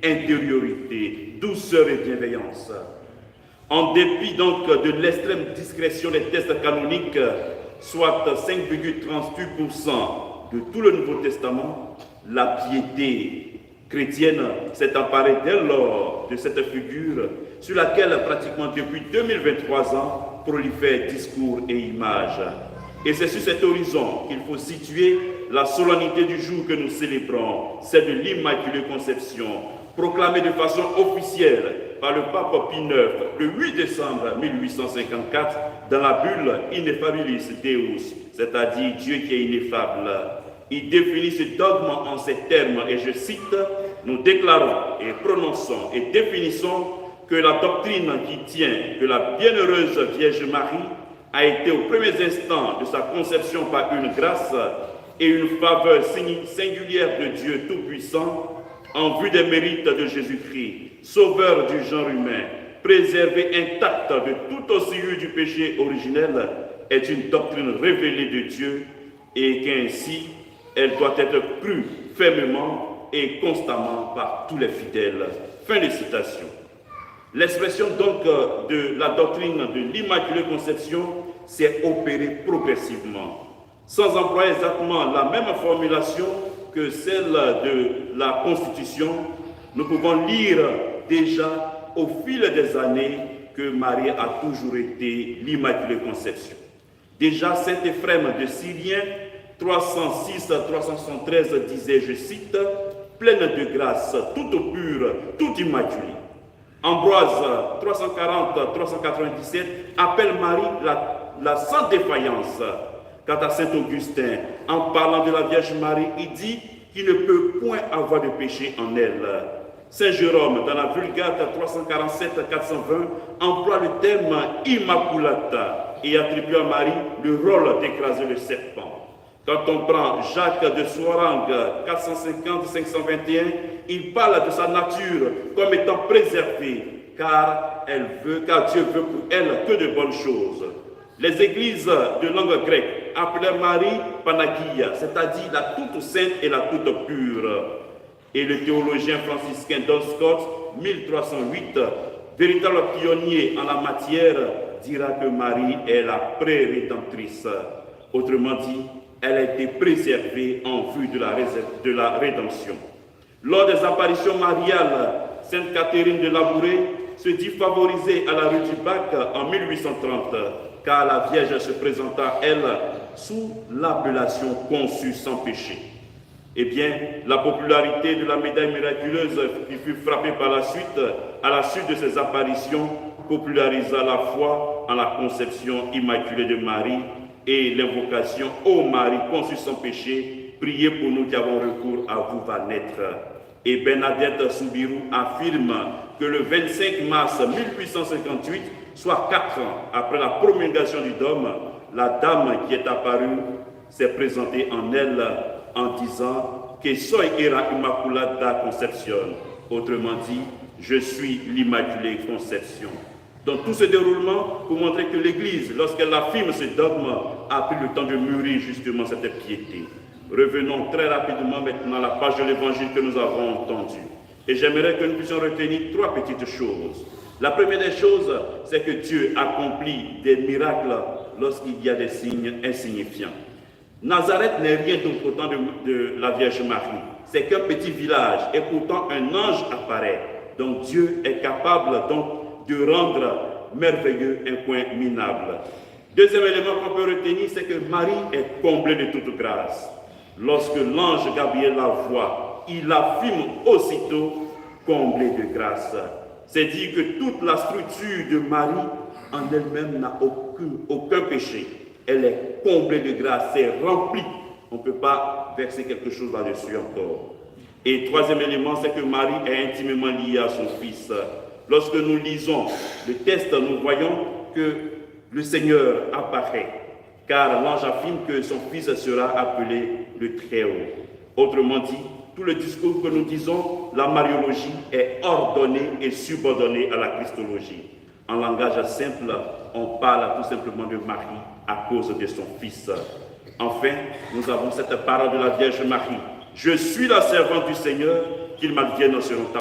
intériorité, douceur et bienveillance. En dépit donc de l'extrême discrétion des textes canoniques, soit 5,38% de tout le Nouveau Testament, la piété chrétienne s'est emparée dès lors de cette figure sur laquelle pratiquement depuis 2023 ans prolifèrent discours et images. Et c'est sur cet horizon qu'il faut situer la solennité du jour que nous célébrons, celle de l'Immaculée Conception, proclamée de façon officielle par le pape Pie IX le 8 décembre 1854 dans la bulle Ineffabilis Deus, c'est-à-dire Dieu qui est ineffable. Il définit ce dogme en ces termes, et je cite, « Nous déclarons et prononçons et définissons que la doctrine qui tient que la bienheureuse Vierge Marie a été aux premiers instants de sa conception par une grâce et une faveur singulière de Dieu Tout-Puissant en vue des mérites de Jésus-Christ, sauveur du genre humain, préservé intact de toute oscillure du péché originel, est une doctrine révélée de Dieu et qu'ainsi elle doit être crue fermement et constamment par tous les fidèles. » Fin de citation. L'expression donc de la doctrine de l'Immaculée Conception s'est opérée progressivement, sans employer exactement la même formulation que celle de la Constitution. Nous pouvons lire déjà au fil des années que Marie a toujours été l'Immaculée Conception. Déjà, Saint Éphrem de Syrien, 306-373 disait, je cite, « pleine de grâce, toute pure, toute immaculée ». Ambroise 340-397 appelle Marie la sans défaillance. Quant à Saint Augustin, en parlant de la Vierge Marie, il dit qu'il ne peut point avoir de péché en elle. Saint Jérôme, dans la Vulgate 347-420, emploie le terme Immaculata et attribue à Marie le rôle d'écraser le serpent. Quand on prend Jacques de Sourang, 450-521, il parle de sa nature comme étant préservée, car Dieu veut pour elle que de bonnes choses. Les églises de langue grecque appelaient Marie Panagia, c'est-à-dire la toute sainte et la toute pure. Et le théologien franciscain Don Scott, 1308, véritable pionnier en la matière, dira que Marie est la pré-rédemptrice. Autrement dit, elle a été préservée en vue de la rédemption. Lors des apparitions mariales, Sainte Catherine de Labouré se dit favorisée à la rue du Bac en 1830, car la Vierge se présenta, elle, sous l'appellation conçue sans péché. Eh bien, la popularité de la médaille miraculeuse qui fut frappée par la suite, à la suite de ces apparitions, popularisa la foi en la conception immaculée de Marie et l'invocation « Ô Marie, conçue sans péché, priez pour nous qui avons recours à vous va naître ». Et Bernadette Soubirou affirme que le 25 mars 1858, soit 4 ans après la promulgation du dogme, la dame qui est apparue s'est présentée en elle en disant que soy era Immaculata Conception. Autrement dit, je suis l'Immaculée Conception. Donc tout ce déroulement pour montrer que l'Église, lorsqu'elle affirme ce dogme, a pris le temps de mûrir justement cette piété. Revenons très rapidement maintenant à la page de l'Évangile que nous avons entendue. Et j'aimerais que nous puissions retenir 3 petites choses. La première des choses, c'est que Dieu accomplit des miracles lorsqu'il y a des signes insignifiants. Nazareth n'est rien d'autre au temps de la Vierge Marie. C'est qu'un petit village et pourtant un ange apparaît. Donc Dieu est capable donc de rendre merveilleux un point minable. Deuxième élément qu'on peut retenir, c'est que Marie est comblée de toute grâce. Lorsque l'ange Gabriel la voit, il affirme aussitôt comblée de grâce. C'est dire que toute la structure de Marie en elle-même n'a aucun péché. Elle est comblée de grâce, c'est rempli. On ne peut pas verser quelque chose là-dessus encore. Et troisième élément, c'est que Marie est intimement liée à son Fils. Lorsque nous lisons le texte, nous voyons que le Seigneur apparaît, car l'ange affirme que son Fils sera appelé le Très-Haut. Autrement dit, tout le discours que nous disons, la mariologie est ordonnée et subordonnée à la Christologie. En langage simple, on parle tout simplement de Marie à cause de son Fils. Enfin, nous avons cette parole de la Vierge Marie. Je suis la servante du Seigneur, qu'il m'advienne selon ta